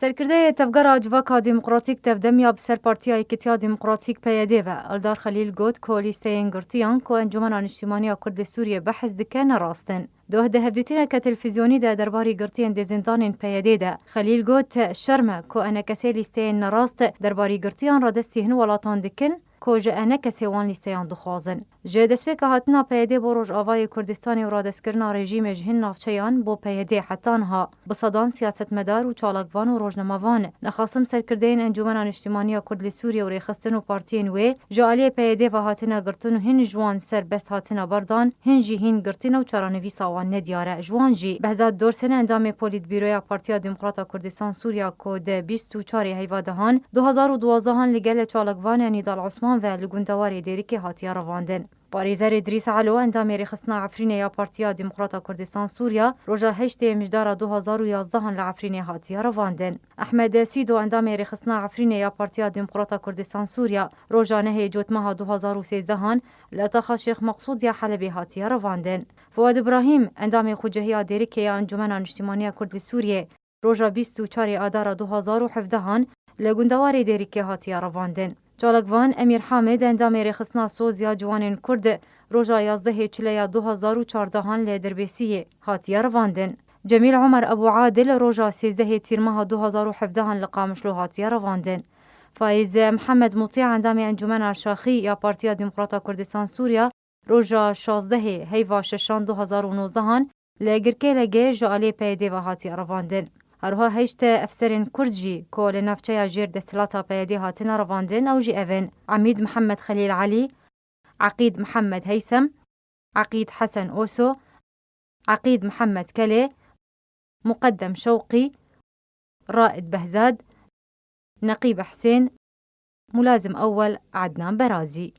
سرکرده تفگرا جواکا دموکراتیک تفدمیا بسر پارتیا یکتیا دموکراتیک پیاده و الدار خلیل گوت که لیستین گرتیان که انجمن اجتماعی کرد سوریه بحث دکه نراستن. ده هفدتين كتلفزيوني ده درباري قرتين دي زندان بيادي ده خليل قوت شرمه كو انا كسي ليستين نراست درباري قرتيان ردستي هن ولاتان دكن كو جا انا كسي وان ليستيان دخوازن جا دسبيك هاتنا بيادي بروج آوای کردستانی و رادسکرنا رژیم جهن نافچیان بو پیادی حتانها بصدان سیاست مدار و چالکوان و روجنموان نخاسم سرکردین انجمن اجتماعی کرد سوریه و ریخستن و پارتین و جالی پیادی و هاتنا گرتن و هن جوان سر بست هاتنا بردان هن جی هن گرتن و چرانوی ساوان ندیاره جوان جی بهزاد دورسن اندام پولیت بیرویا پارتیا دموکراتا کردستان سوریا کود 24 هیوادهان 2012 هن لگل چالکوان نیدال عثمان و لگوندواری دیریکی هاتیا رواندن پاریزر ادریس علو اندام ریخستنا عفرین یا پارتیا دموکراتا کردستان سوریا روژا 8 مجدار 2011 هن لعفرین هاتیا رواندن احمد سیدو اندام ریخستنا عفرین یا پارتیا دموکراتا کردستان سوریا روژا نه جوتمه 2013 هن لطخ شیخ مقصود یا حلبی هاتیا رواندن فؤاد ابراهیم اندام خوجهیا دیریکی انجمن اجتماعی کرد سوریه روژا 24 آذار 2017 هن لگوندواری دیریکی هاتیا رواندن جالکوان امیر حامد اندام ریخستنا سوزیا جوانین کرد روژا 11 چلیا 2014 هن لدربیسیه هاتیا رواندن جمیل عمر ابو عادل روژا 13 تیرمه 2017 هن لقامشلو هاتیا رواندن فایز محمد مطیع اندام انجمن ارشاخی یا پارتیا دموکراتا کردستان سوریا روژا 16 هیوا 6 2019 هن لگرکه لگه جالی پیده و هاتیا رواندن هرها هشت افسرین کردجی کول نفچه جیر دستلاتا پیدی هاتنا رواندن او جی اوین عمید محمد خلیل علی عقید محمد هیثم عقید حسن اوسو عقید محمد کلی مقدم شوقی رائد بهزاد نقیب حسین ملازم اول عدنان برازی